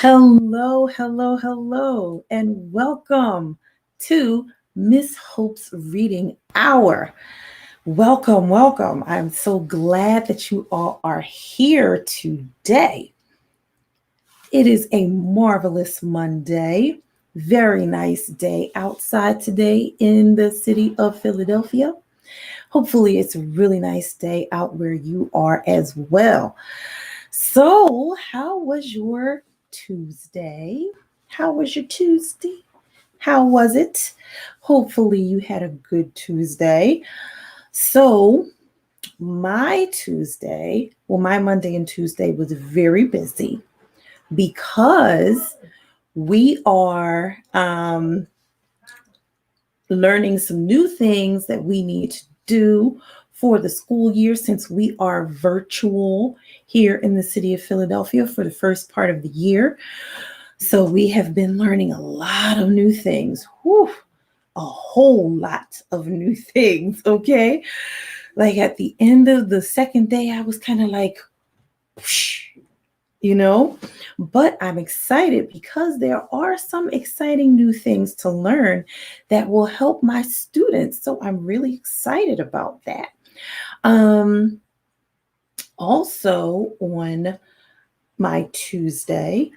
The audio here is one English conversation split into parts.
Hello, hello, hello, and welcome to Miss Hope's Reading Hour. Welcome, welcome. I'm so glad that you all are here today. It is a marvelous Monday. Very nice day outside today in the city of Philadelphia. Hopefully, it's a really nice day out where you are as well. So, how was your Tuesday? How was your Tuesday? How was it? Hopefully, you had a good Tuesday. So, my Monday and Tuesday was very busy because we are learning some new things that we need to do for the school year since we are virtual here in the city of Philadelphia for the first part of the year. So we have been learning a lot of new things. Whew, a whole lot of new things, okay? Like at the end of the second day, I was kind of like, whoosh, you know, but I'm excited because there are some exciting new things to learn that will help my students. So I'm really excited about that. Um, Also, on my Tuesday,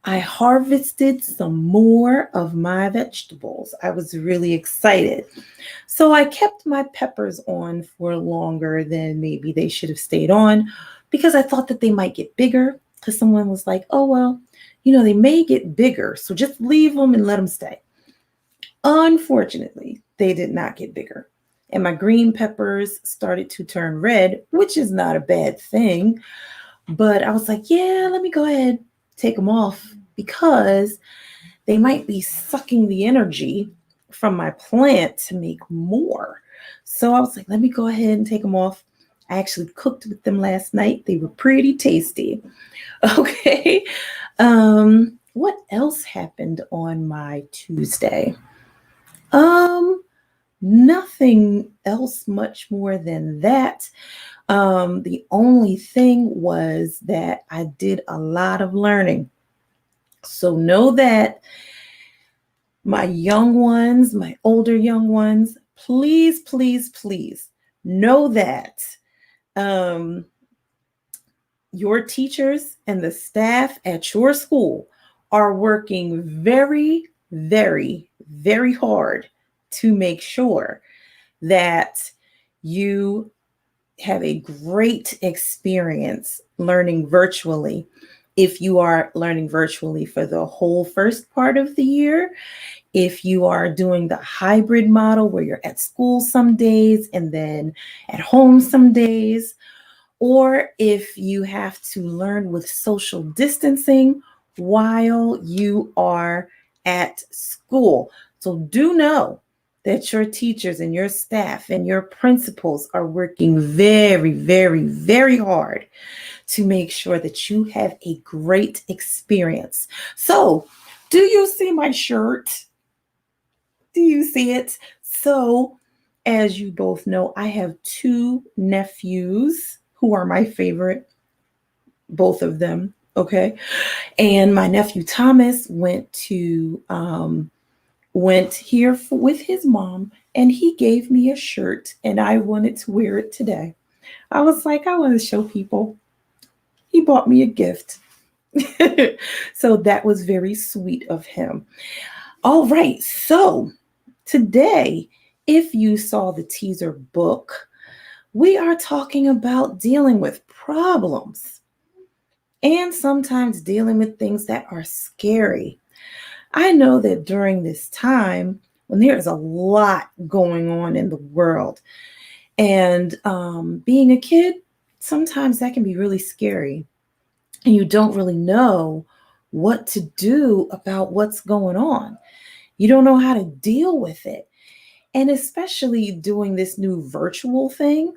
I harvested some more of my vegetables. I was really excited. So I kept my peppers on for longer than maybe they should have stayed on because I thought that they might get bigger. Because someone was like, oh, well, they may get bigger. So just leave them and let them stay. Unfortunately, they did not get bigger. And my green peppers started to turn red, which is not a bad thing. But I was like, yeah, let me go ahead, take them off because they might be sucking the energy from my plant to make more. So I was like, let me go ahead and take them off. I actually cooked with them last night. They were pretty tasty. Okay. What else happened on my Tuesday? Um, Nothing else much more than that. The only thing was that I did a lot of learning. So know that my young ones, my older young ones, please, please, please know that um, your teachers and the staff at your school are working very, very, very hard to make sure that you have a great experience learning virtually. If you are learning virtually for the whole first part of the year, if you are doing the hybrid model where you're at school some days and then at home some days, or if you have to learn with social distancing while you are at school. So do know that your teachers and your staff and your principals are working very, very, very hard to make sure that you have a great experience. So, do you see my shirt? Do you see it? So, as you both know, I have two nephews who are my favorite, both of them. Okay. And my nephew Thomas went here with his mom and he gave me a shirt and I wanted to wear it today. I was like, I want to show people. He bought me a gift. So that was very sweet of him. All right. So today, if you saw the teaser book, we are talking about dealing with problems and sometimes dealing with things that are scary. I know that during this time, when there is a lot going on in the world, and being a kid, sometimes that can be really scary. And you don't really know what to do about what's going on. You don't know how to deal with it. And especially doing this new virtual thing,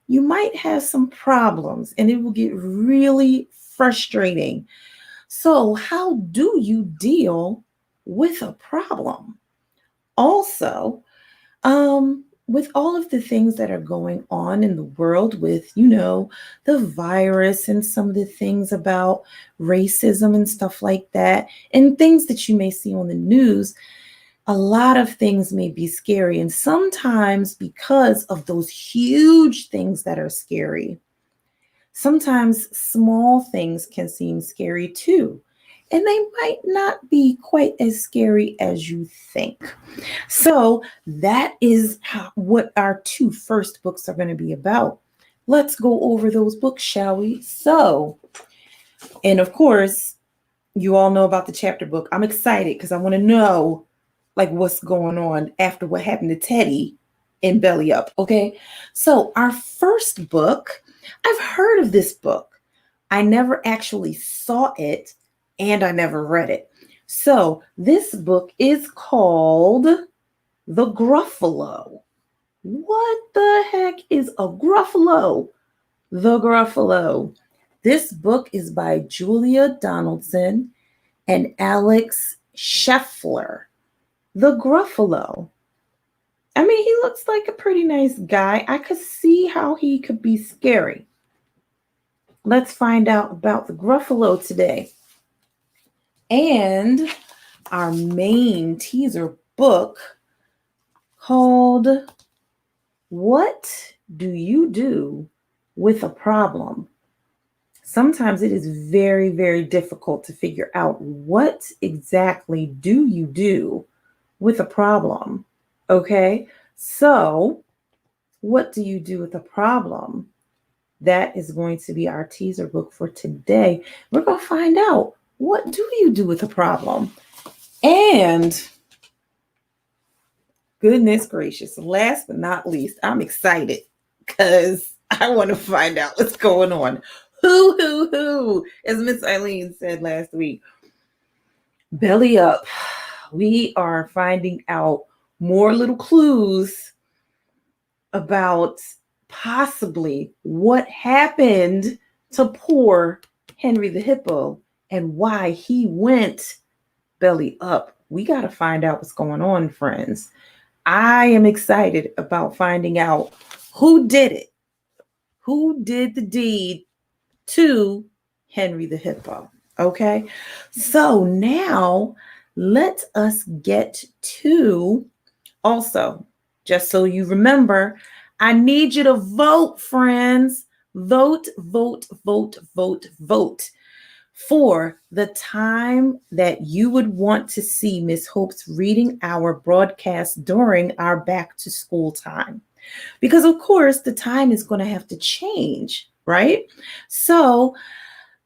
you might have some problems and it will get really frustrating. So, how do you deal with a problem? Also, with all of the things that are going on in the world with, the virus and some of the things about racism and stuff like that, and things that you may see on the news, a lot of things may be scary. And sometimes, because of those huge things that are scary, sometimes small things can seem scary too. And they might not be quite as scary as you think. So that is what our two first books are going to be about. Let's go over those books, shall we? So, and of course, you all know about the chapter book. I'm excited because I want to know like what's going on after what happened to Teddy in Belly Up. Okay. So our first book, I've heard of this book. I never actually saw it and I never read it. So this book is called The Gruffalo. What the heck is a Gruffalo? The Gruffalo. This book is by Julia Donaldson and Alex Scheffler. The Gruffalo. I mean, he looks like a pretty nice guy. I could see how he could be scary. Let's find out about the Gruffalo today. And our main teaser book called What Do You Do with a Problem? Sometimes it is very, very difficult to figure out what exactly do you do with a problem. Okay, so what do you do with a problem? That is going to be our teaser book for today. We're going to find out, what do you do with a problem? And goodness gracious, last but not least, I'm excited because I want to find out what's going on. Who, as Miss Eileen said last week. Belly Up. We are finding out more little clues about possibly what happened to poor Henry the Hippo and why he went belly up. We got to find out what's going on, friends. I am excited about finding out who did it. Who did the deed to Henry the Hippo? Okay, so now let us get to, also, just so you remember, I need you to vote, friends. Vote, vote, vote, vote, vote for the time that you would want to see Miss Hope's reading hour broadcast during our back to school time. Because of course, the time is going to have to change, right? So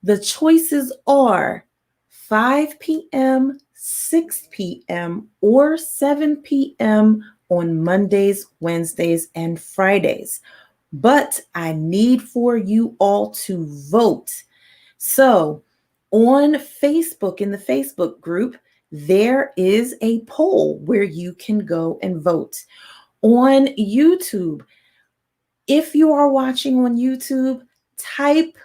the choices are 5 p.m., 6 p.m., or 7 p.m. on Mondays, Wednesdays, and Fridays. But I need for you all to vote. So on Facebook, in the Facebook group, there is a poll where you can go and vote. On YouTube, if you are watching on YouTube, type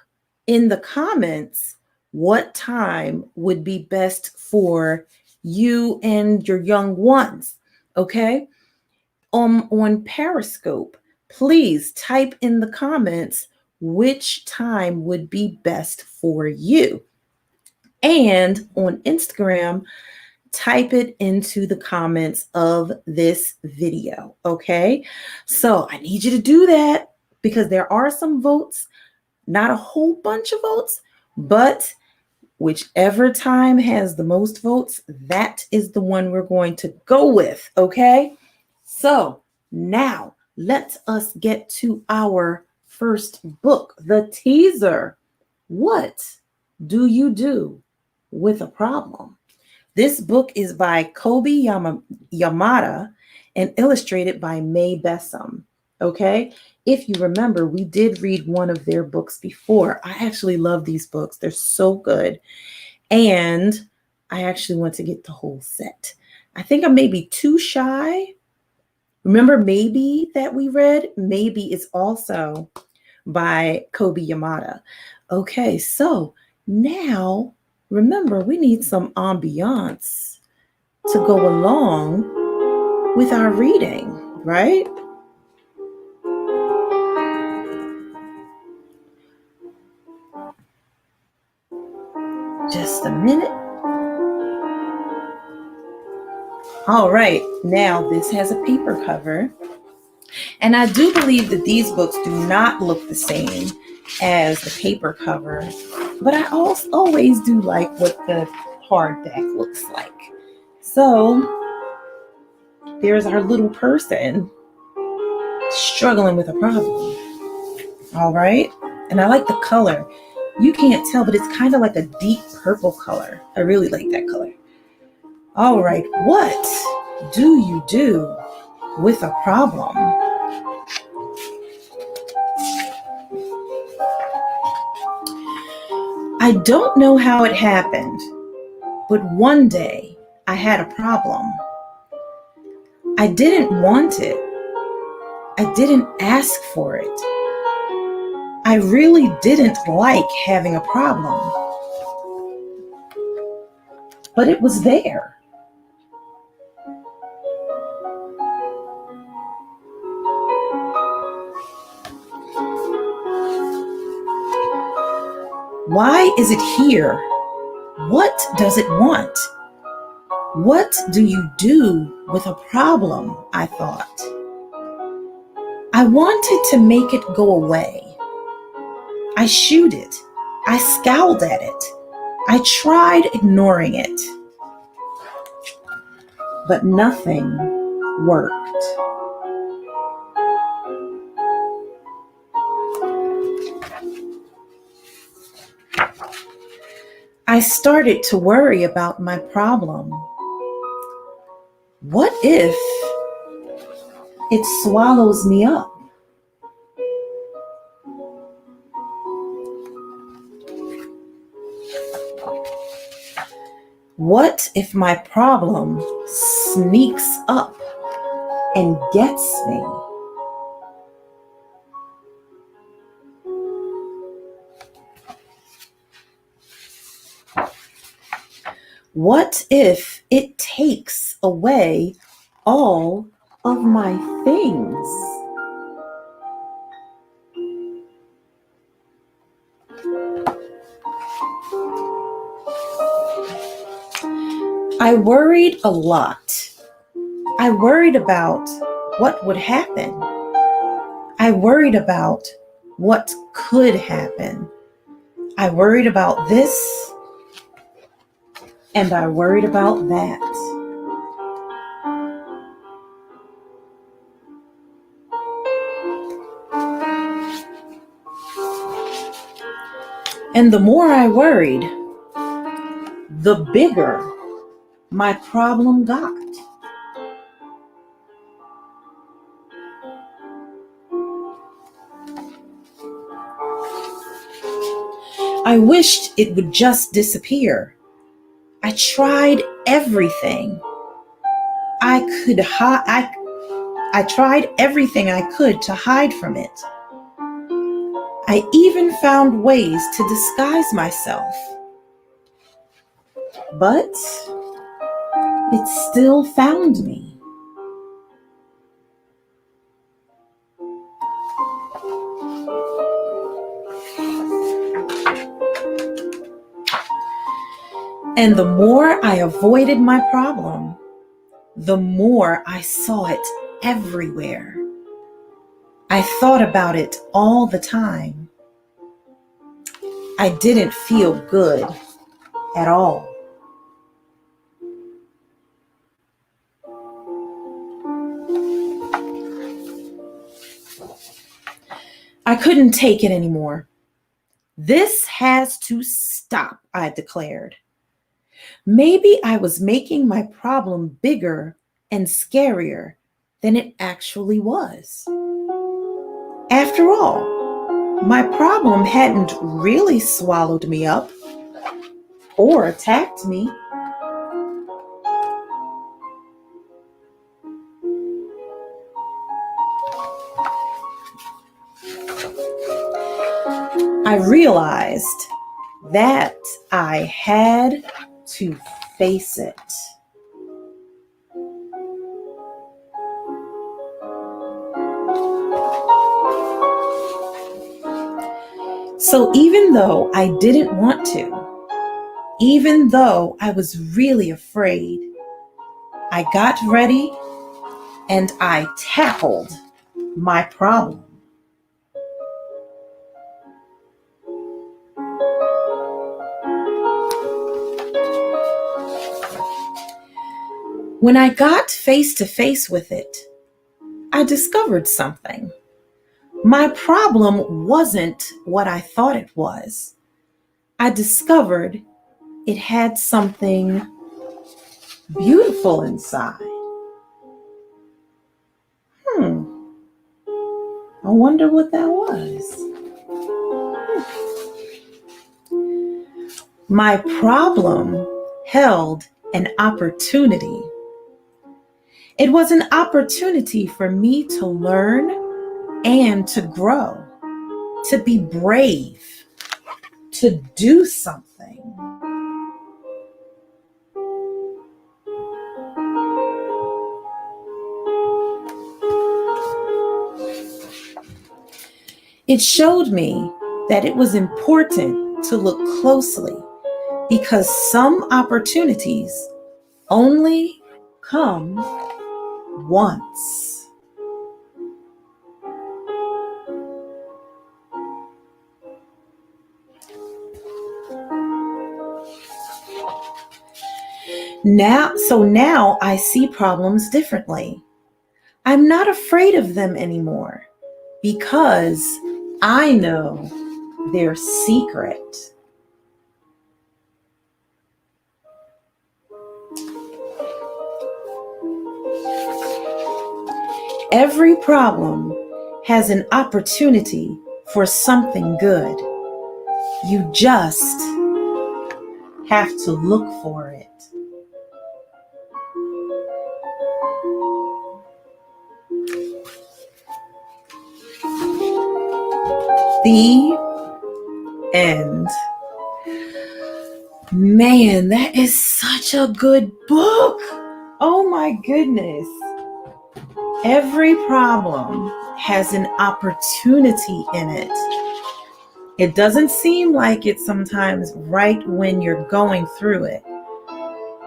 in the comments what time would be best for you and your young ones. Okay. On Periscope, please type in the comments which time would be best for you. And on Instagram, type it into the comments of this video. Okay. So I need you to do that because there are some votes. Not a whole bunch of votes, but whichever time has the most votes, that is the one we're going to go with, okay? So now let us get to our first book, the teaser. What do you do with a problem? This book is by Kobe Yamada and illustrated by May Bessam, okay? If you remember, we did read one of their books before. I actually love these books. They're so good. And I actually want to get the whole set. I think I'm maybe too shy. Remember Maybe that we read? Maybe is also by Kobe Yamada. Okay, so now remember we need some ambiance to go along with our reading, right? Just a minute. All right, now this has a paper cover. And I do believe that these books do not look the same as the paper cover, but I always do like what the hardback looks like. So there's our little person struggling with a problem. All right, and I like the color. You can't tell, but it's kind of like a deep purple color. I really like that color. All right, what do you do with a problem? I don't know how it happened, but one day I had a problem. I didn't want it. I didn't ask for it. I really didn't like having a problem, but it was there. Why is it here? What does it want? What do you do with a problem? I thought. I wanted to make it go away. I shooed it. I scowled at it. I tried ignoring it. But nothing worked. I started to worry about my problem. What if it swallows me up? What if my problem sneaks up and gets me? What if it takes away all of my things? I worried a lot. I worried about what would happen. I worried about what could happen. I worried about this, and I worried about that. And the more I worried, the bigger my problem got. I wished it would just disappear. I tried everything I tried everything I could to hide from it. I even found ways to disguise myself. But it still found me. And the more I avoided my problem, the more I saw it everywhere. I thought about it all the time. I didn't feel good at all. I couldn't take it anymore. This has to stop, I declared. Maybe I was making my problem bigger and scarier than it actually was. After all, my problem hadn't really swallowed me up or attacked me. I realized that I had to face it. So even though I didn't want to, Even though I was really afraid, I got ready and I tackled my problem. When I got face to face with it, I discovered something. My problem wasn't what I thought it was. I discovered it had something beautiful inside. I wonder what that was. My problem held an opportunity. It was an opportunity for me to learn and to grow, to be brave, to do something. It showed me that it was important to look closely because some opportunities only come once. Now I see problems differently. I'm not afraid of them anymore because I know their secret. Every problem has an opportunity for something good. You just have to look for it. The end. Man, that is such a good book. Oh my goodness. Every problem has an opportunity in it. It doesn't seem like it sometimes right when you're going through it.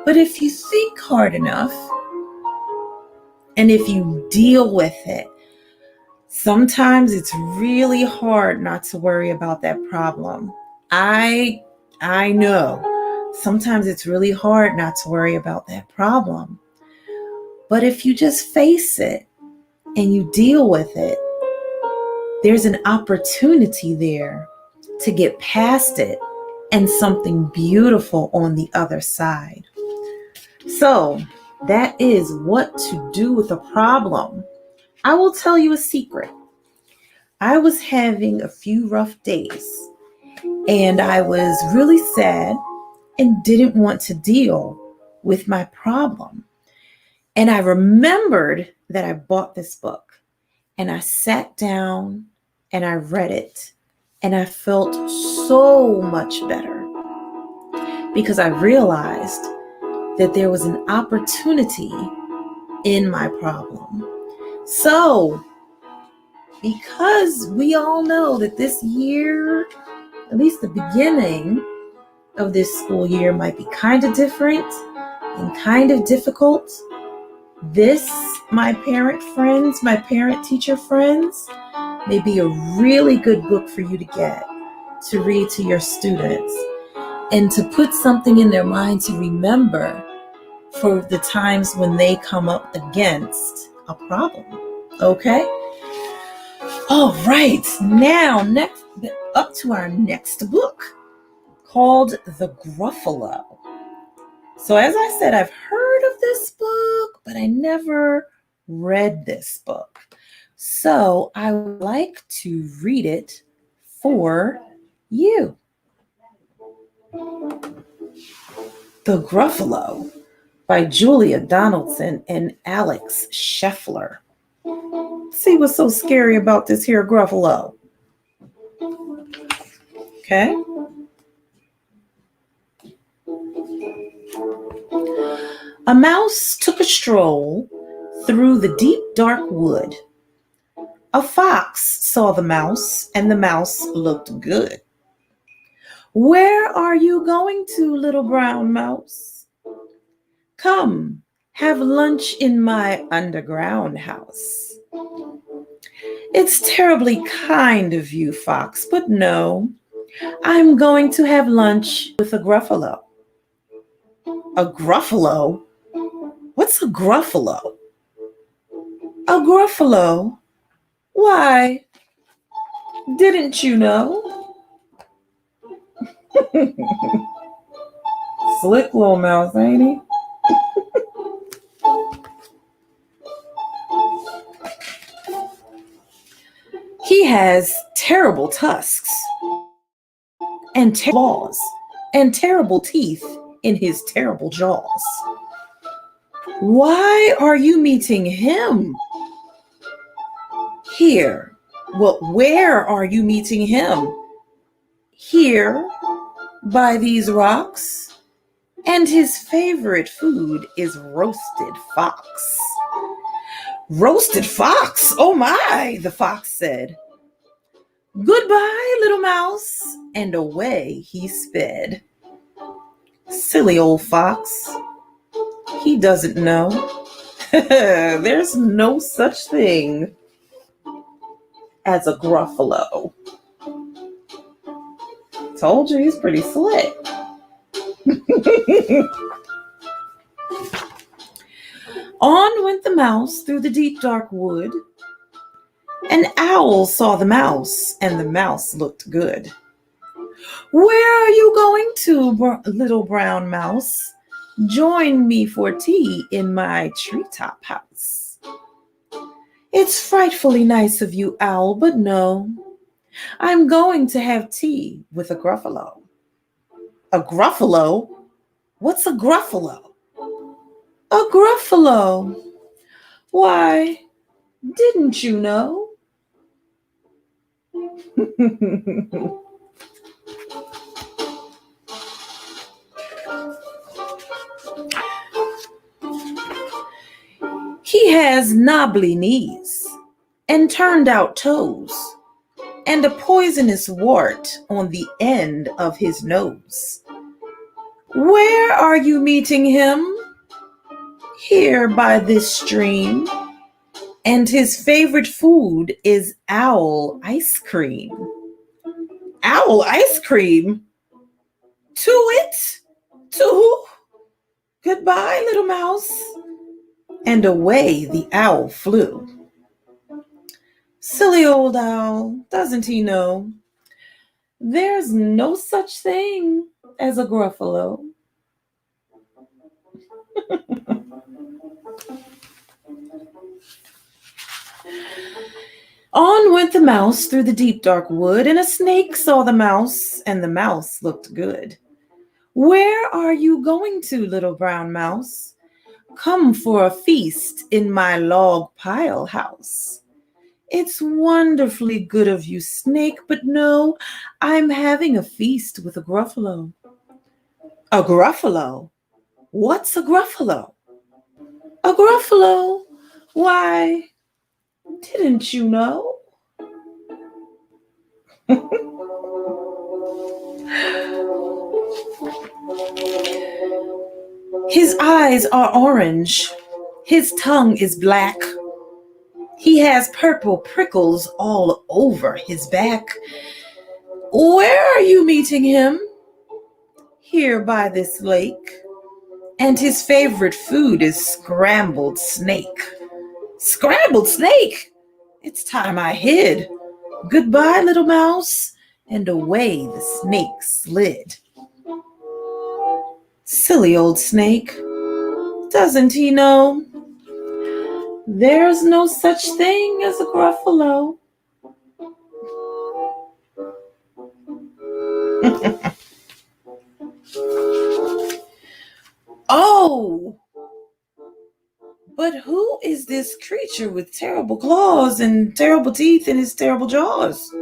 But if you think hard enough and if you deal with it, sometimes it's really hard not to worry about that problem. I know. Sometimes it's really hard not to worry about that problem. But if you just face it and you deal with it, there's an opportunity there to get past it and something beautiful on the other side. So that is what to do with a problem. I will tell you a secret. I was having a few rough days and I was really sad and didn't want to deal with my problem. And I remembered that I bought this book and I sat down and I read it and I felt so much better because I realized that there was an opportunity in my problem. So, because we all know that this year, at least the beginning of this school year, might be kind of different and kind of difficult, this, my parent friends, my parent teacher friends, may be a really good book for you to get, to read to your students, and to put something in their mind to remember for the times when they come up against a problem. Okay? All right, now next up to our next book called The Gruffalo. So as I said, I've heard of this book, but I never read this book. So I would like to read it for you. The Gruffalo by Julia Donaldson and Alex Scheffler. See what's so scary about this here Gruffalo. Okay. A mouse took a stroll through the deep dark wood. A fox saw the mouse, and the mouse looked good. Where are you going to, little brown mouse? Come, have lunch in my underground house. It's terribly kind of you, Fox, but no, I'm going to have lunch with a gruffalo. A gruffalo? What's a gruffalo? A gruffalo? Why, didn't you know? Slick little mouse, ain't he? He has terrible tusks and claws and terrible teeth in his terrible jaws. Why are you meeting him? Here. Well, where are you meeting him? Here, by these rocks. And his favorite food is roasted fox. Roasted fox? Oh my, the fox said. Goodbye, little mouse, and away he sped. Silly old fox. He doesn't know. There's no such thing as a gruffalo. Told you he's pretty slick. On went the mouse through the deep dark wood. An owl saw the mouse, and the mouse looked good. Where are you going to, little brown mouse? Join me for tea in my treetop house. It's frightfully nice of you, owl, but no, I'm going to have tea with a gruffalo. A gruffalo? What's a gruffalo? A gruffalo? Why, didn't you know? He has knobbly knees and turned out toes and a poisonous wart on the end of his nose. Where are you meeting him? Here by this stream. And his favorite food is owl ice cream. Owl ice cream? To it? To who? Goodbye, little mouse. And away the owl flew. Silly old owl, doesn't he know? There's no such thing as a gruffalo. On went the mouse through the deep dark wood, and a snake saw the mouse, and the mouse looked good. Where are you going to, little brown mouse? Come for a feast in my log pile house. It's wonderfully good of you, snake, but no, I'm having a feast with a gruffalo. A gruffalo? What's a gruffalo? A gruffalo? Why, didn't you know? His eyes are orange. His tongue is black. He has purple prickles all over his back. Where are you meeting him? Here by this lake. And his favorite food is scrambled snake. Scrambled snake? It's time I hid. Goodbye, little mouse. And away the snake slid. Silly old snake. Doesn't he know? There's no such thing as a gruffalo. Oh, but who is this creature with terrible claws and terrible teeth in his terrible jaws?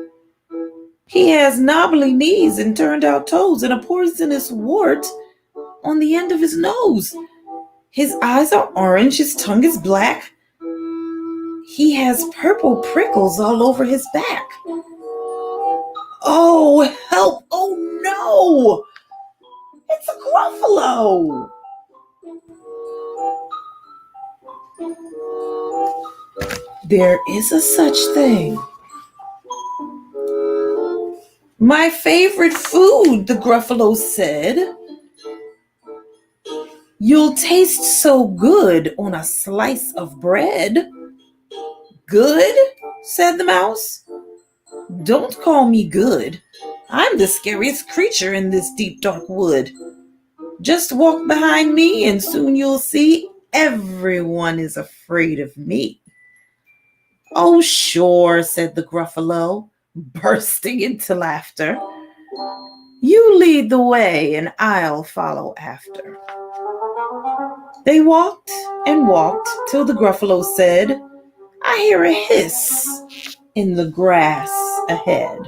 He has knobbly knees and turned out toes and a poisonous wart on the end of his nose. His eyes are orange, his tongue is black. He has purple prickles all over his back. Oh, help! Oh no! It's a Gruffalo! There is a such thing. My favorite food, the Gruffalo said. You'll taste so good on a slice of bread. Good? Said the mouse. Don't call me good. I'm the scariest creature in this deep dark wood. Just walk behind me and soon you'll see everyone is afraid of me. Oh, sure, said the Gruffalo, bursting into laughter. You lead the way and I'll follow after. They walked and walked till the Gruffalo said, I hear a hiss in the grass ahead.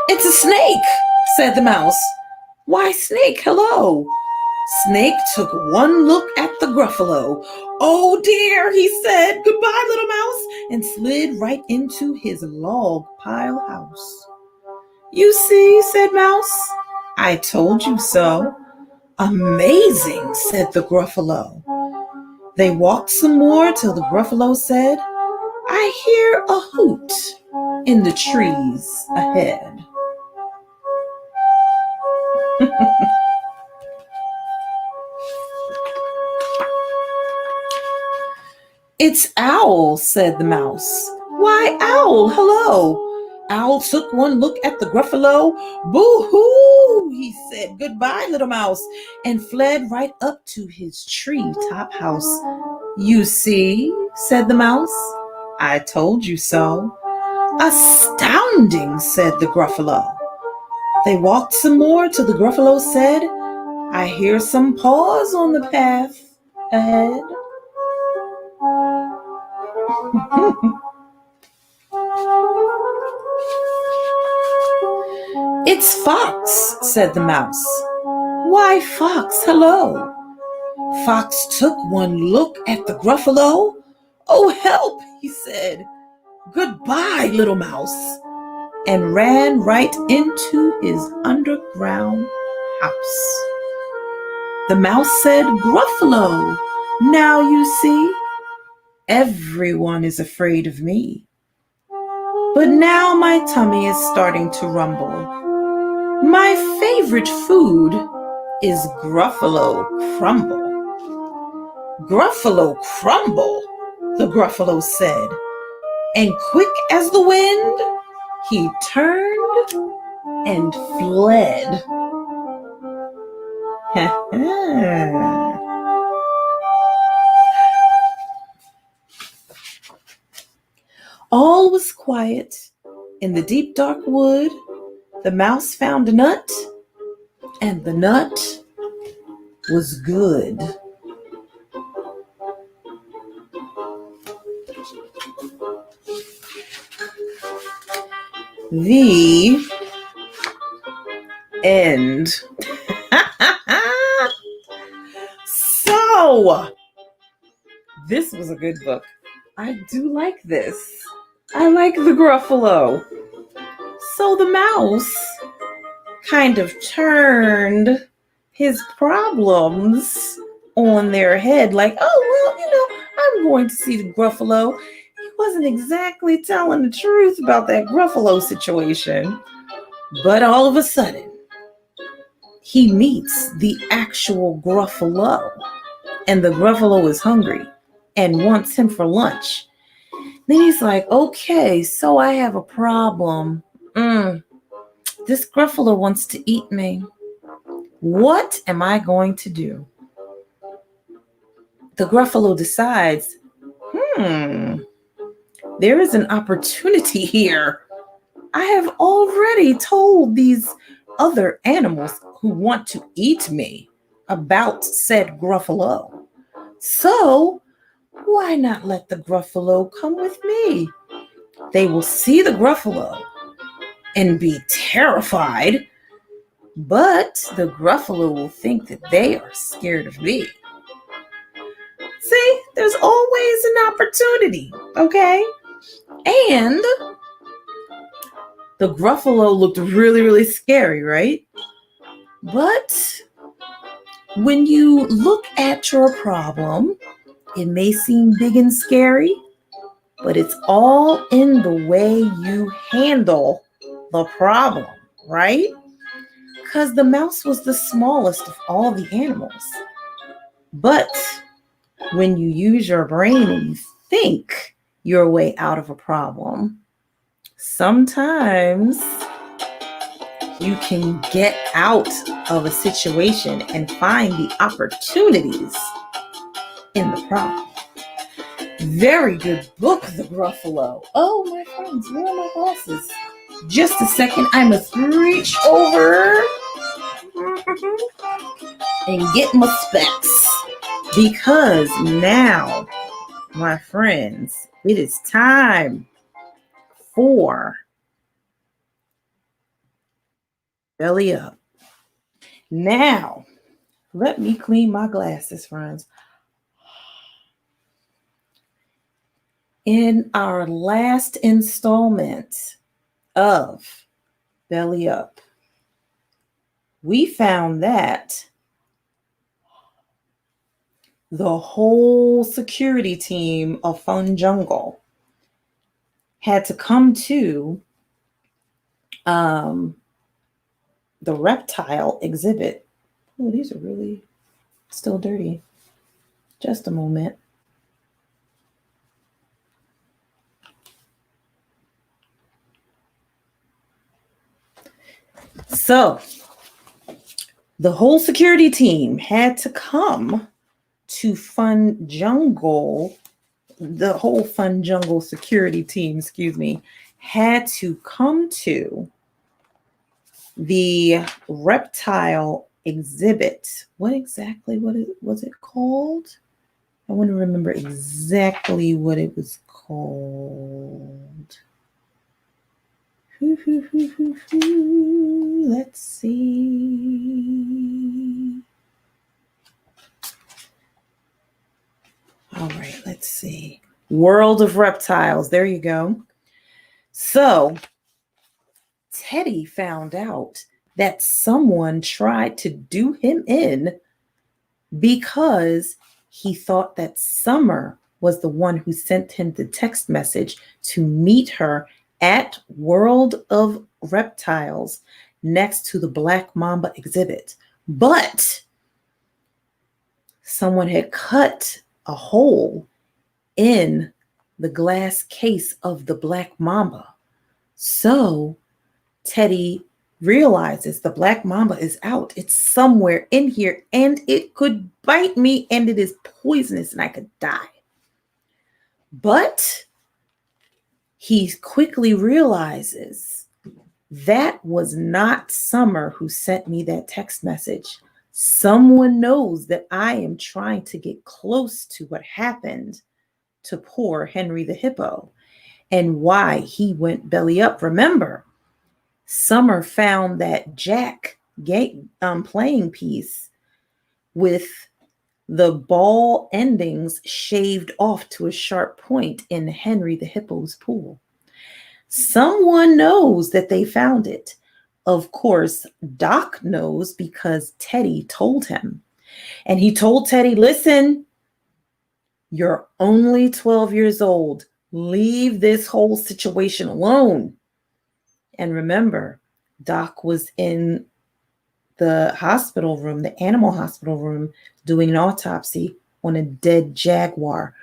It's a snake, said the mouse. Why, Snake, hello. Snake took one look at the Gruffalo. Oh dear, he said, goodbye, little mouse, and slid right into his log pile house. You see, said Mouse, I told you so. Amazing, said the Gruffalo. They walked some more till the Gruffalo said, I hear a hoot in the trees ahead. It's Owl, said the mouse. Why, Owl, hello. Owl took one look at the Gruffalo. Boo-hoo, he said, goodbye, little mouse, and fled right up to his tree-top house. You see, said the mouse, I told you so. Astounding, said the Gruffalo. They walked some more till the Gruffalo said, I hear some paws on the path ahead. It's Fox, said the mouse. Why, Fox, hello. Fox took one look at the Gruffalo. Oh, help, he said. Goodbye, little mouse, and ran right into his underground house. The mouse said, Gruffalo, now you see, everyone is afraid of me. But now my tummy is starting to rumble. My favorite food is Gruffalo crumble. Gruffalo crumble, the Gruffalo said, and quick as the wind, he turned and fled. All was quiet in the deep dark wood. The mouse found a nut, and the nut was good. The end. So, this was a good book. I do like this. I like the Gruffalo. So the mouse kind of turned his problems on their head, like, oh, well, I'm going to see the Gruffalo. He wasn't exactly telling the truth about that Gruffalo situation. But all of a sudden, he meets the actual Gruffalo. And the Gruffalo is hungry and wants him for lunch. Then he's like, okay, so I have a problem. This Gruffalo wants to eat me. What am I going to do? The Gruffalo decides, there is an opportunity here. I have already told these other animals who want to eat me about said Gruffalo. So why not let the Gruffalo come with me? They will see the Gruffalo and be terrified, but the Gruffalo will think that they are scared of me. See, there's always an opportunity, okay? And the Gruffalo looked really, really scary, right? But when you look at your problem, it may seem big and scary, but it's all in the way you handle the problem, right? Because the mouse was the smallest of all the animals. But when you use your brain and you think your way out of a problem, sometimes you can get out of a situation and find the opportunities in the problem. Very good book, The Gruffalo. Oh, my friends, where are my glasses? Just a second, I must reach over and get my specs. Because now, my friends, it is time for Belly Up. Now, let me clean my glasses, friends. In our last installment of Belly Up, we found that the whole security team of Fun Jungle had to come to the reptile exhibit. Oh, these are really still dirty. Just a moment. So, the whole security team had to come to Fun Jungle. The whole Fun Jungle security team, had to come to the reptile exhibit. What exactly was it called? I want to remember exactly what it was called. Let's see. All right, let's see. World of Reptiles. There you go. So, Teddy found out that someone tried to do him in because he thought that Summer was the one who sent him the text message to meet her at World of Reptiles next to the Black Mamba exhibit. But someone had cut a hole in the glass case of the Black Mamba. So Teddy realizes the Black Mamba is out. It's somewhere in here and it could bite me and it is poisonous and I could die. But he quickly realizes that was not Summer who sent me that text message. Someone knows that I am trying to get close to what happened to poor Henry the Hippo and why he went belly up. Remember, Summer found that Jack playing piece with the ball endings shaved off to a sharp point in Henry the Hippo's pool. Someone knows that they found it. Of course, Doc knows because Teddy told him. And he told Teddy, listen, you're only 12 years old. Leave this whole situation alone. And remember, Doc was in the hospital room, the animal hospital room, doing an autopsy on a dead jaguar.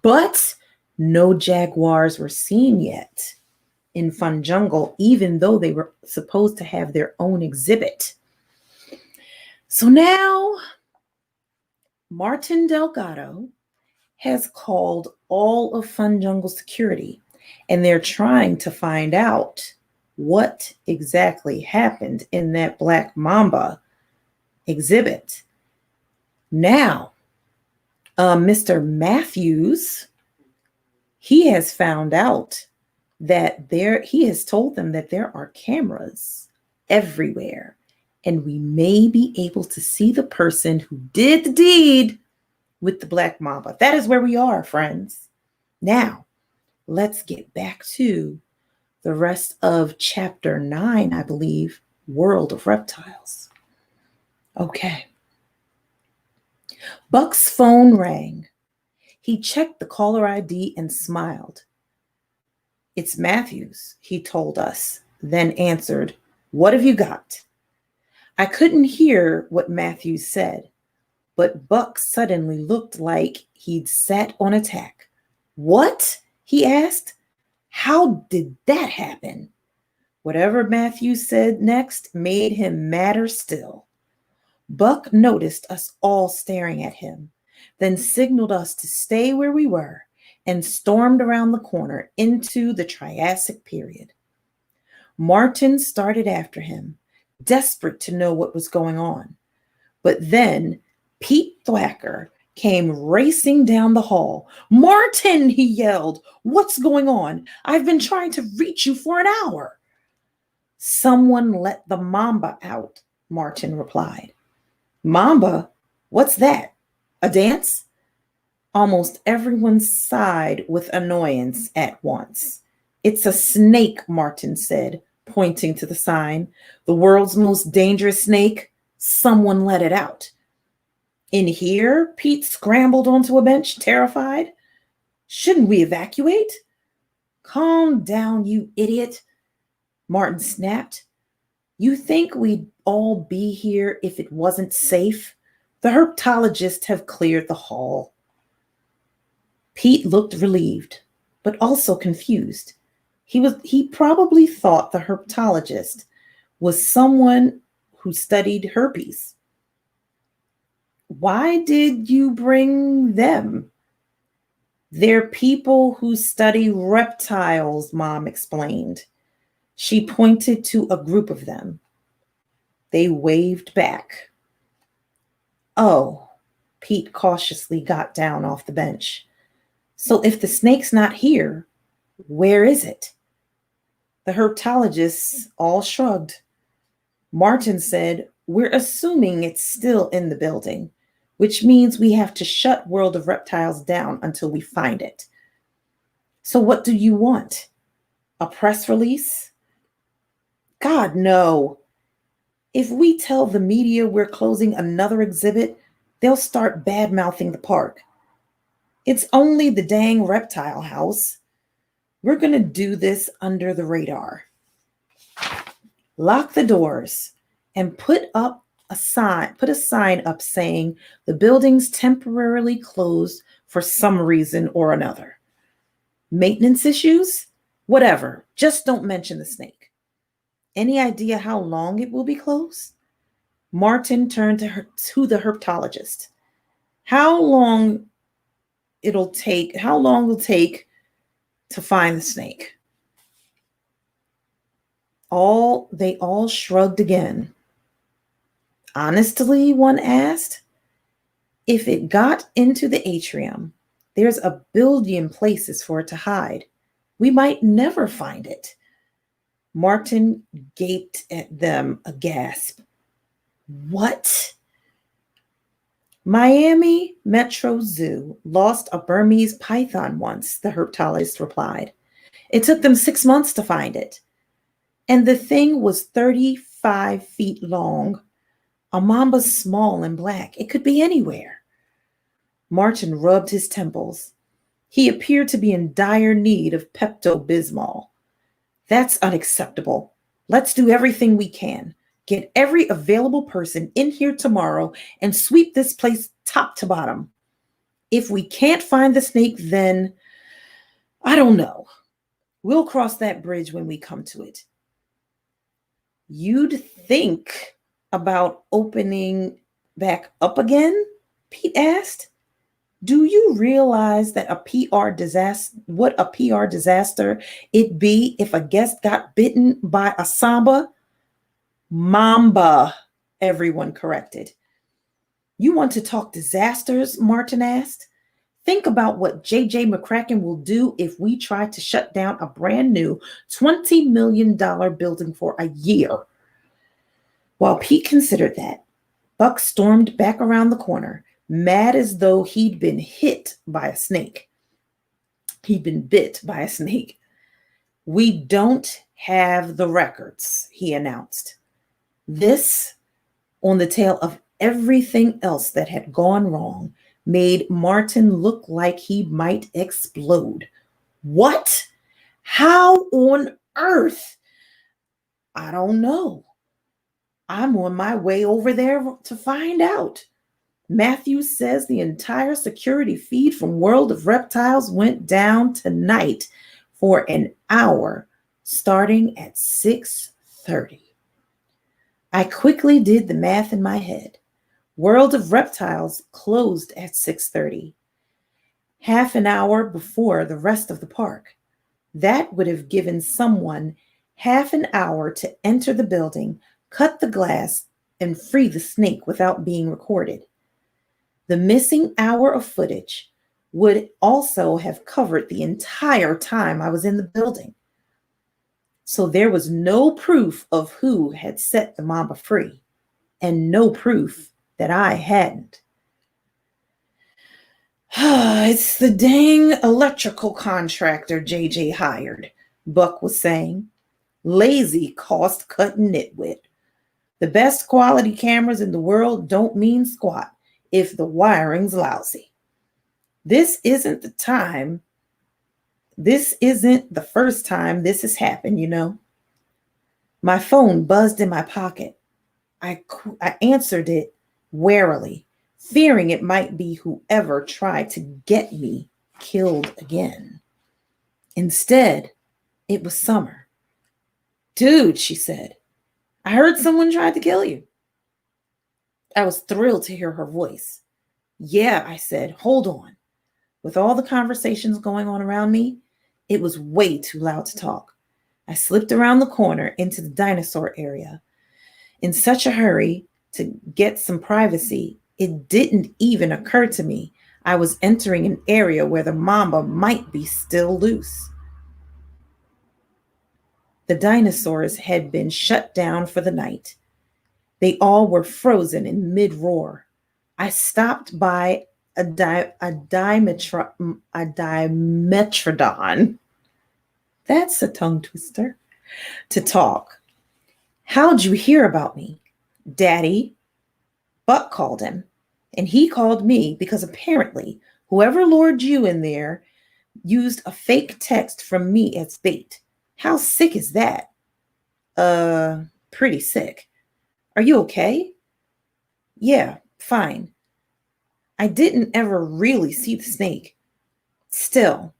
But no jaguars were seen yet in Fun Jungle, even though they were supposed to have their own exhibit. So now Martin Delgado has called all of Fun Jungle security, and they're trying to find out what exactly happened in that Black Mamba exhibit. Now, Mr. Matthews, he has found out that he has told them that there are cameras everywhere, and we may be able to see the person who did the deed with the black mamba. That is where we are, friends. Now, let's get back to the rest of chapter 9, I believe, World of Reptiles. Okay. Buck's phone rang. He checked the caller ID and smiled. "It's Matthews," he told us, then answered, "What have you got?" I couldn't hear what Matthews said, but Buck suddenly looked like he'd sat on a tack. "What?" he asked. "How did that happen?" Whatever Matthews said next made him madder still. Buck noticed us all staring at him, then signaled us to stay where we were and stormed around the corner into the Triassic period. Martin started after him, desperate to know what was going on. But then Pete Thwacker came racing down the hall. "Martin," he yelled, "what's going on? I've been trying to reach you for an hour." "Someone let the mamba out," Martin replied. "Mamba? What's that? A dance?" Almost everyone sighed with annoyance at once. "It's a snake," Martin said, pointing to the sign. "The world's most dangerous snake. Someone let it out." "In here?" Pete scrambled onto a bench, terrified. "Shouldn't we evacuate?" "Calm down, you idiot," Martin snapped. "You think we'd all be here if it wasn't safe? The herpetologists have cleared the hall." Pete looked relieved, but also confused. He probably thought the herpetologist was someone who studied herpes. "Why did you bring them?" "They're people who study reptiles," Mom explained. She pointed to a group of them. They waved back. "Oh," Pete cautiously got down off the bench. "So if the snake's not here, where is it?" The herpetologists all shrugged. Martin said, "We're assuming it's still in the building, which means we have to shut World of Reptiles down until we find it." "So what do you want? A press release?" "God, no. If we tell the media we're closing another exhibit, they'll start bad-mouthing the park. It's only the dang reptile house. We're going to do this under the radar. Lock the doors and put a sign up saying the building's temporarily closed for some reason or another. Maintenance issues? Whatever. Just don't mention the snake. Any idea how long it will be closed?" Martin turned to the herpetologist. How long it'll take to find the snake?" They all shrugged again. "Honestly," one asked, "if it got into the atrium, there's a billion places for it to hide. We might never find it." Martin gaped at them aghast. "What?" "Miami Metro Zoo lost a Burmese python once," the herpetologist replied. "It took them 6 months to find it. And the thing was 35 feet long. A mamba's small and black. It could be anywhere." Martin rubbed his temples. He appeared to be in dire need of Pepto-Bismol. "That's unacceptable. Let's do everything we can. Get every available person in here tomorrow and sweep this place top to bottom. If we can't find the snake, then I don't know. We'll cross that bridge when we come to it." "You'd think about opening back up again?" Pete asked. "Do you realize that what a PR disaster it'd be if a guest got bitten by a samba?" "Mamba," everyone corrected. "You want to talk disasters?" Martin asked. "Think about what J.J. McCracken will do if we try to shut down a brand new $20 million building for a year." While Pete considered that, Buck stormed back around the corner, mad as though he'd been hit by a snake. He'd been bit by a snake. "We don't have the records," he announced. This, on the tail of everything else that had gone wrong, made Martin look like he might explode. "What? How on earth?" "I don't know. I'm on my way over there to find out. Matthews says the entire security feed from World of Reptiles went down tonight for an hour, starting at 6:30. I quickly did the math in my head. World of Reptiles closed at 6:30, half an hour before the rest of the park. That would have given someone half an hour to enter the building, cut the glass, and free the snake without being recorded. The missing hour of footage would also have covered the entire time I was in the building. So there was no proof of who had set the mamba free, and no proof that I hadn't. "It's the dang electrical contractor JJ hired," Buck was saying. "Lazy, cost-cutting nitwit. The best quality cameras in the world don't mean squat if the wiring's lousy. This isn't the first time this has happened, you know." My phone buzzed in my pocket. I answered it warily, fearing it might be whoever tried to get me killed again. Instead, it was Summer. "Dude," she said, "I heard someone tried to kill you." I was thrilled to hear her voice. "Yeah," I said, "hold on." With all the conversations going on around me, it was way too loud to talk. I slipped around the corner into the dinosaur area. In such a hurry to get some privacy, it didn't even occur to me I was entering an area where the mamba might be still loose. The dinosaurs had been shut down for the night. They all were frozen in mid-roar. I stopped by a Dimetrodon. That's a tongue twister. To talk. "How'd you hear about me?" "Daddy," Buck called him, and he called me because apparently whoever lured you in there used a fake text from me as bait. How sick is that? Pretty sick. Are you okay?" "Yeah, fine. I didn't ever really see the snake. Still,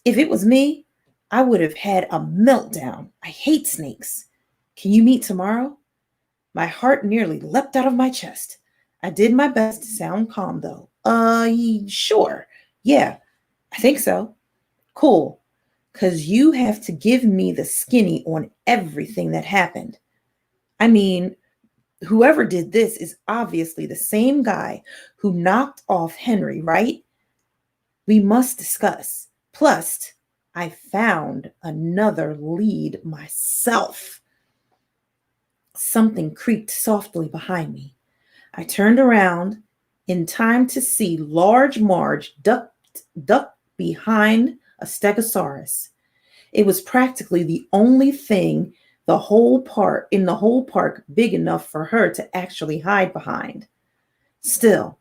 if it was me, I would have had a meltdown. I hate snakes. Can you meet tomorrow?" My heart nearly leapt out of my chest. I did my best to sound calm, though. Sure. Yeah, I think so." "Cool. Because you have to give me the skinny on everything that happened. I mean, whoever did this is obviously the same guy who knocked off Henry, right? We must discuss. Plus, I found another lead myself." Something creaked softly behind me. I turned around in time to see Large Marge duck behind a stegosaurus. It was practically the only thing in the whole park big enough for her to actually hide behind. Still,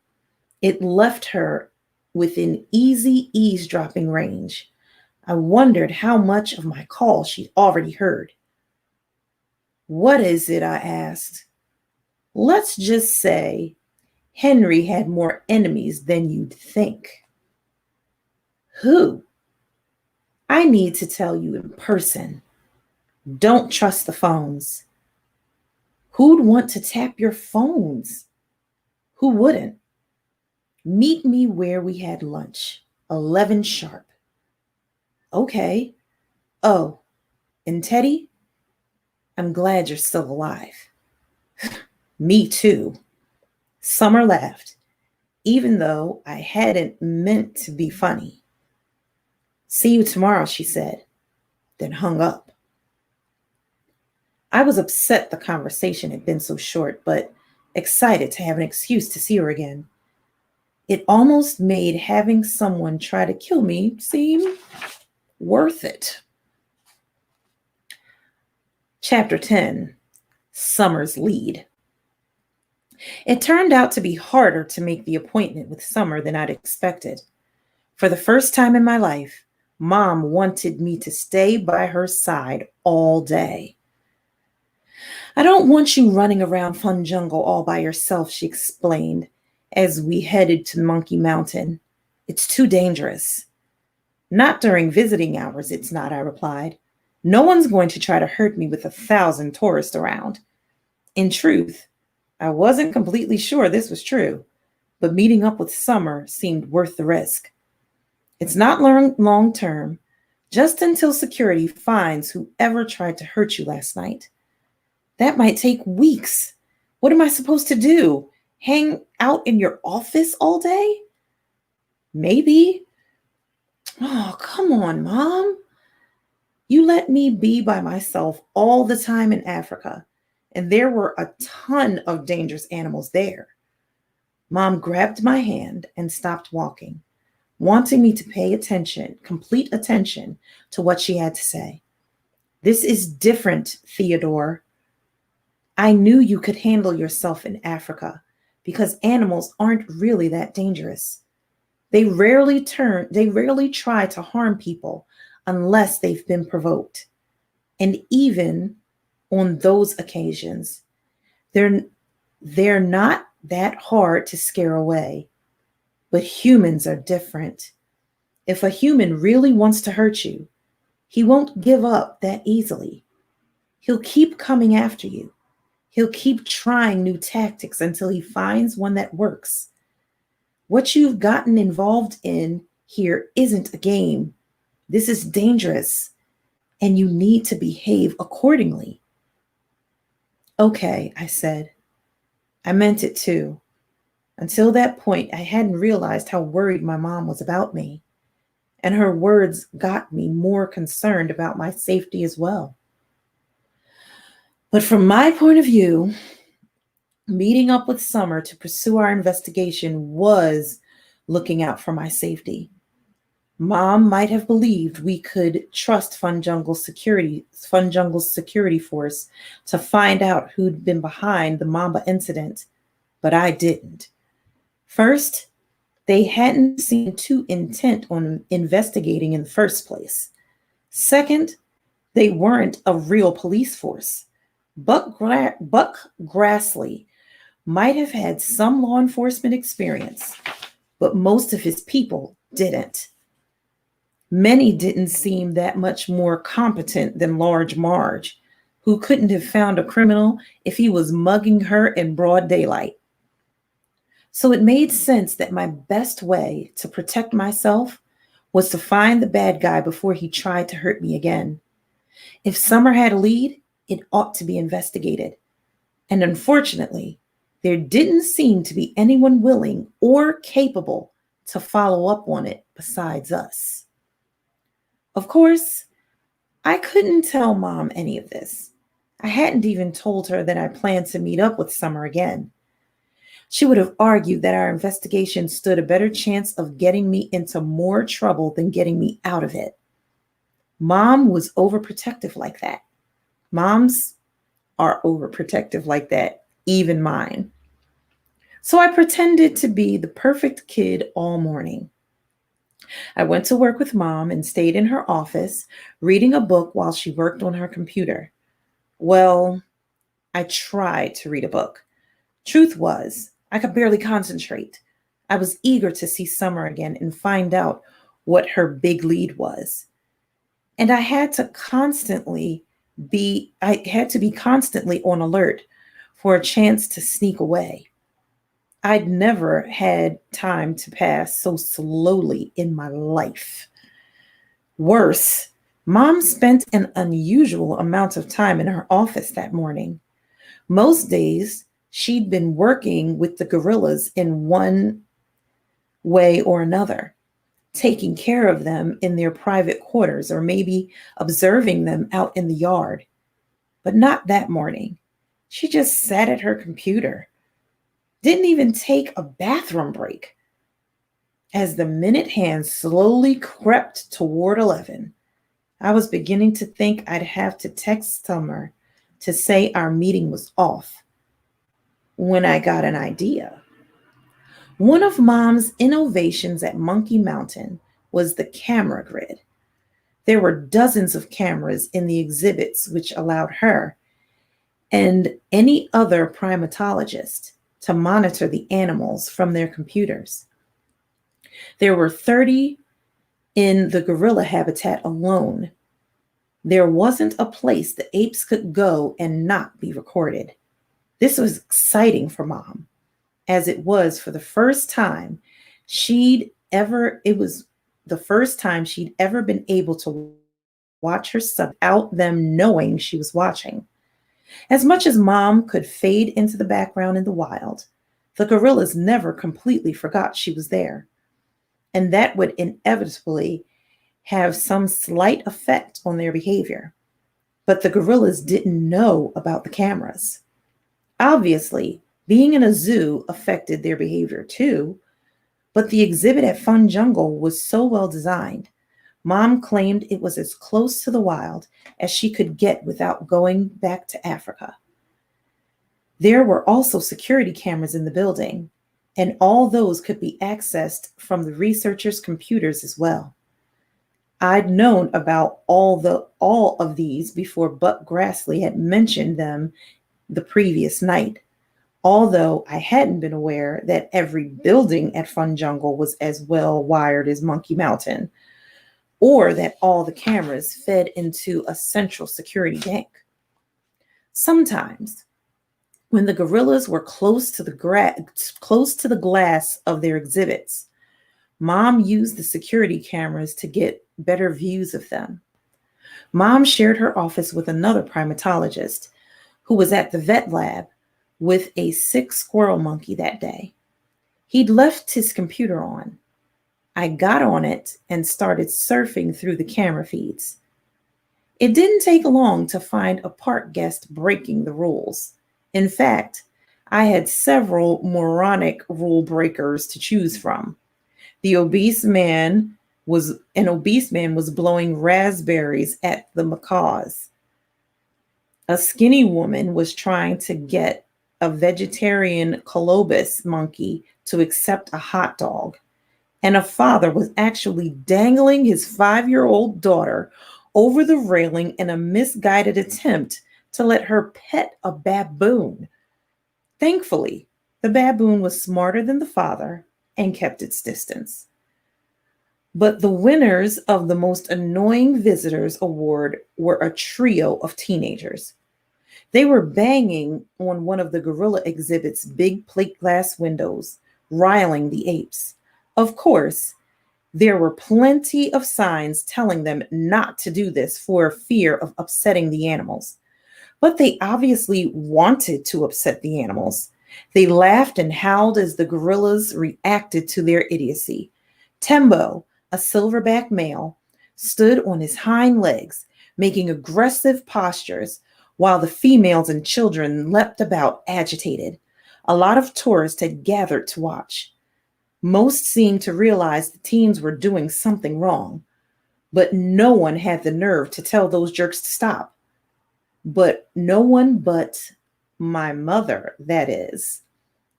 it left her within easy eavesdropping range. I wondered how much of my call she'd already heard. "What is it?" I asked. "Let's just say Henry had more enemies than you'd think." "Who?" "I need to tell you in person. Don't trust the phones." "Who'd want to tap your phones?" "Who wouldn't?" "Meet me where we had lunch, 11 sharp." "Okay. Oh, and Teddy, I'm glad you're still alive." "Me too." Summer laughed, even though I hadn't meant to be funny. "See you tomorrow," she said, then hung up. I was upset the conversation had been so short, but excited to have an excuse to see her again. It almost made having someone try to kill me seem worth it. Chapter 10, Summer's Lead. It turned out to be harder to make the appointment with Summer than I'd expected. For the first time in my life, Mom wanted me to stay by her side all day. "I don't want you running around Fun Jungle all by yourself," she explained as we headed to Monkey Mountain. "It's too dangerous." "Not during visiting hours, it's not," I replied. "No one's going to try to hurt me with 1,000 tourists around." In truth, I wasn't completely sure this was true, but meeting up with Summer seemed worth the risk. It's not long term, just until security finds whoever tried to hurt you last night. That might take weeks. What am I supposed to do? Hang out in your office all day? Maybe. Oh, come on, Mom. You let me be by myself all the time in Africa, and there were a ton of dangerous animals there. Mom grabbed my hand and stopped walking, wanting me to pay attention, complete attention to what she had to say. "This is different, Theodore. I knew you could handle yourself in Africa because animals aren't really that dangerous. They rarely try to harm people unless they've been provoked. And even on those occasions, they're not that hard to scare away. But humans are different. If a human really wants to hurt you, he won't give up that easily. He'll keep coming after you. He'll keep trying new tactics until he finds one that works. What you've gotten involved in here isn't a game. This is dangerous, and you need to behave accordingly." "Okay," I said. I meant it too. Until that point, I hadn't realized how worried my mom was about me, and her words got me more concerned about my safety as well. But from my point of view, meeting up with Summer to pursue our investigation was looking out for my safety. Mom might have believed we could trust Fun Jungle's security force to find out who'd been behind the Mamba incident, but I didn't. First, they hadn't seemed too intent on investigating in the first place. Second, they weren't a real police force. Buck Grassley might have had some law enforcement experience, but most of his people didn't. Many didn't seem that much more competent than Large Marge, who couldn't have found a criminal if he was mugging her in broad daylight. So it made sense that my best way to protect myself was to find the bad guy before he tried to hurt me again. If Summer had a lead, it ought to be investigated. And unfortunately, there didn't seem to be anyone willing or capable to follow up on it besides us. Of course, I couldn't tell Mom any of this. I hadn't even told her that I planned to meet up with Summer again. She would have argued that our investigation stood a better chance of getting me into more trouble than getting me out of it. Mom was overprotective like that. Moms are overprotective like that, even mine. So I pretended to be the perfect kid all morning. I went to work with Mom and stayed in her office, reading a book while she worked on her computer. Well, I tried to read a book. Truth was, I could barely concentrate. I was eager to see Summer again and find out what her big lead was. And I had to be constantly on alert for a chance to sneak away. I'd never had time to pass so slowly in my life. Worse, Mom spent an unusual amount of time in her office that morning. Most days, she'd been working with the gorillas in one way or another, taking care of them in their private quarters or maybe observing them out in the yard. But not that morning. She just sat at her computer. Didn't even take a bathroom break. As the minute hand slowly crept toward 11, I was beginning to think I'd have to text Summer to say our meeting was off when I got an idea. One of Mom's innovations at Monkey Mountain was the camera grid. There were dozens of cameras in the exhibits, which allowed her and any other primatologist to monitor the animals from their computers. There were 30 in the gorilla habitat alone. There wasn't a place the apes could go and not be recorded. This was exciting for Mom, as it was for the first time it was the first time she'd ever been able to watch her son without them knowing she was watching. As much as Mom could fade into the background in the wild, the gorillas never completely forgot she was there, and that would inevitably have some slight effect on their behavior. But the gorillas didn't know about the cameras. Obviously, being in a zoo affected their behavior too, but the exhibit at Fun Jungle was so well designed. Mom claimed it was as close to the wild as she could get without going back to Africa. There were also security cameras in the building, and all those could be accessed from the researchers' computers as well. I'd known about all of these before Buck Grassley had mentioned them the previous night, although I hadn't been aware that every building at Fun Jungle was as well wired as Monkey Mountain, or that all the cameras fed into a central security bank. Sometimes, when the gorillas were close to the glass of their exhibits, Mom used the security cameras to get better views of them. Mom shared her office with another primatologist who was at the vet lab with a sick squirrel monkey that day. He'd left his computer on. I got on it and started surfing through the camera feeds. It didn't take long to find a park guest breaking the rules. In fact, I had several moronic rule breakers to choose from. An obese man was blowing raspberries at the macaws. A skinny woman was trying to get a vegetarian colobus monkey to accept a hot dog. And a father was actually dangling his 5-year-old daughter over the railing in a misguided attempt to let her pet a baboon. Thankfully, the baboon was smarter than the father and kept its distance. But the winners of the Most Annoying Visitors Award were a trio of teenagers. They were banging on one of the gorilla exhibit's big plate glass windows, riling the apes. Of course, there were plenty of signs telling them not to do this for fear of upsetting the animals. But they obviously wanted to upset the animals. They laughed and howled as the gorillas reacted to their idiocy. Tembo, a silverback male, stood on his hind legs, making aggressive postures, while the females and children leapt about agitated. A lot of tourists had gathered to watch. Most seemed to realize the teens were doing something wrong, but no one had the nerve to tell those jerks to stop. But no one but my mother, that is.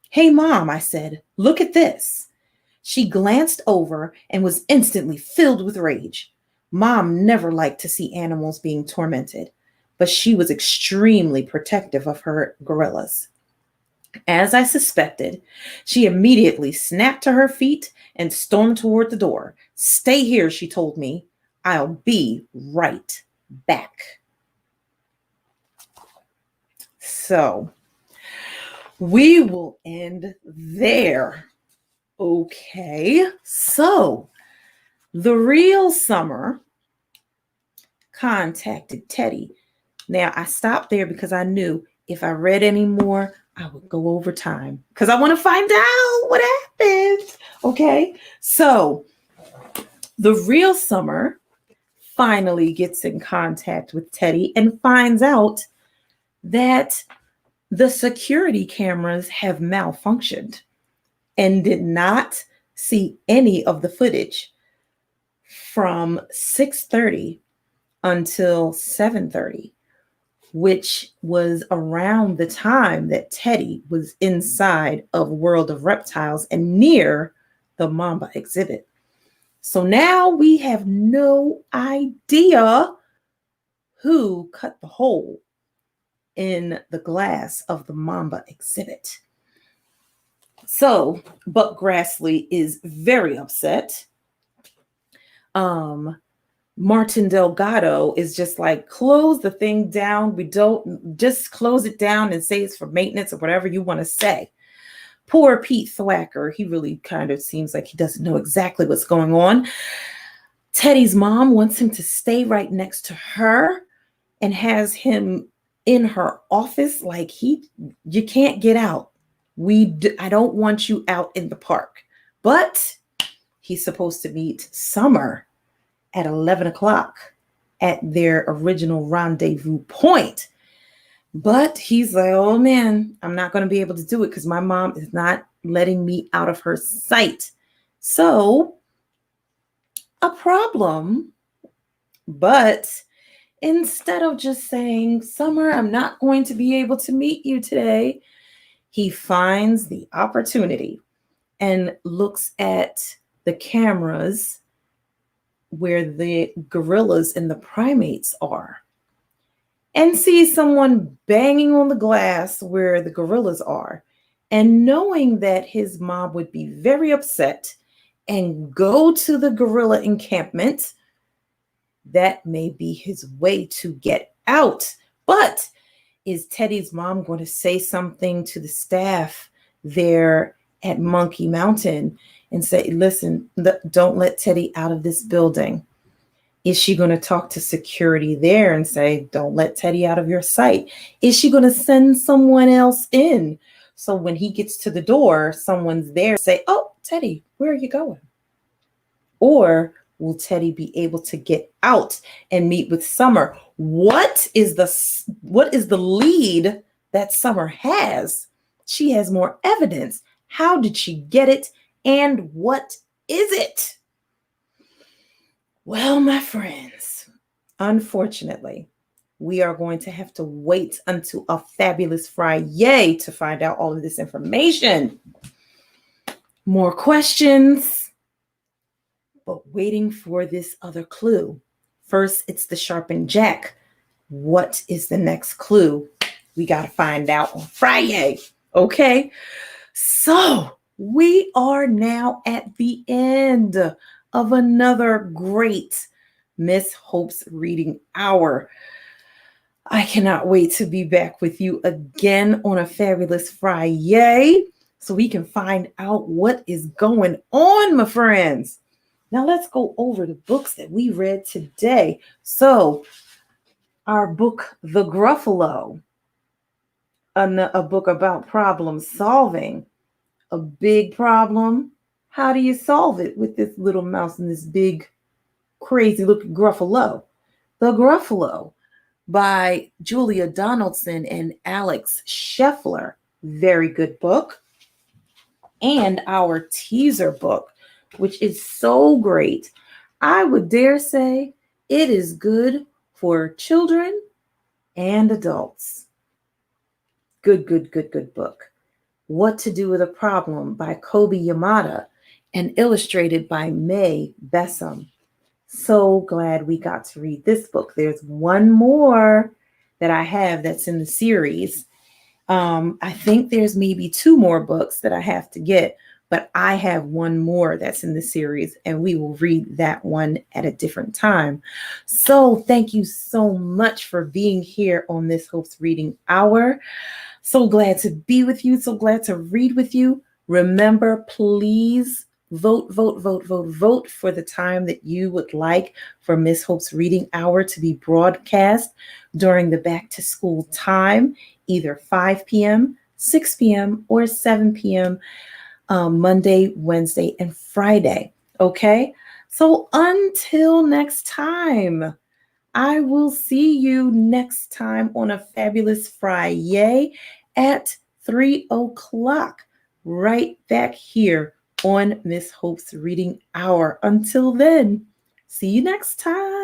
"Hey, Mom," I said, "look at this." She glanced over and was instantly filled with rage. Mom never liked to see animals being tormented, but she was extremely protective of her gorillas. As I suspected, she immediately snapped to her feet and stormed toward the door. "Stay here," she told me. "I'll be right back." So we will end there. Okay, so the real Summer contacted Teddy. Now, I stopped there because I knew if I read any more, I would go over time because I want to find out what happened. Okay, so the real Summer finally gets in contact with Teddy and finds out that the security cameras have malfunctioned and did not see any of the footage from 6:30 until 7:30, which was around the time that Teddy was inside of World of Reptiles and near the Mamba exhibit. So now we have no idea who cut the hole in the glass of the Mamba exhibit. So Buck Grassley is very upset. Martin Delgado is just like, close the thing down. We don't, just close it down and say it's for maintenance or whatever you want to say. Poor Pete Thwacker, he really kind of seems like he doesn't know exactly what's going on. Teddy's mom wants him to stay right next to her and has him in her office like you can't get out. I don't want you out in the park. But he's supposed to meet Summer at 11 o'clock at their original rendezvous point. But he's like, oh man, I'm not going to be able to do it because my mom is not letting me out of her sight. So, a problem. But instead of just saying, Summer, I'm not going to be able to meet you today, he finds the opportunity and looks at the cameras where the gorillas and the primates are and sees someone banging on the glass where the gorillas are. And knowing that his mom would be very upset and go to the gorilla encampment, that may be his way to get out. But is Teddy's mom going to say something to the staff there at Monkey Mountain and say, listen, don't let Teddy out of this building? Is she going to talk to security there and say, don't let Teddy out of your sight? Is she going to send someone else in? So when he gets to the door, someone's there to say, oh, Teddy, where are you going? Or will Teddy be able to get out and meet with Summer? What is the lead that Summer has? She has more evidence. How did she get it? And what is it? Well, my friends, unfortunately, we are going to have to wait until a fabulous Friday to find out all of this information. More questions, but waiting for this other clue. First, it's the sharpened jack. What is the next clue? We got to find out on Friday. Okay. So we are now at the end of another great Miss Hope's Reading Hour. I cannot wait to be back with you again on a fabulous Friday so we can find out what is going on, my friends. Now let's go over the books that we read today. So our book, The Gruffalo, a book about problem solving. A big problem. How do you solve it with this little mouse and this big, crazy looking Gruffalo? The Gruffalo by Julia Donaldson and Alex Scheffler. Very good book. And our teaser book, which is so great. I would dare say it is good for children and adults. Good book. What to Do with a Problem by Kobe Yamada and illustrated by May Bessam. So glad we got to read this book. There's one more that I have that's in the series. I think there's maybe 2 more books that I have to get, but I have one more that's in the series and we will read that one at a different time. So thank you so much for being here on Miss Hope's Reading Hour. So glad to be with you. So glad to read with you. Remember, please vote for the time that you would like for Miss Hope's Reading Hour to be broadcast during the back to school time, either 5 p.m., 6 p.m., or 7 p.m. Monday, Wednesday, and Friday. Okay? So until next time, I will see you next time on a fabulous Friday at 3 o'clock, right back here on Miss Hope's Reading Hour. Until then, see you next time.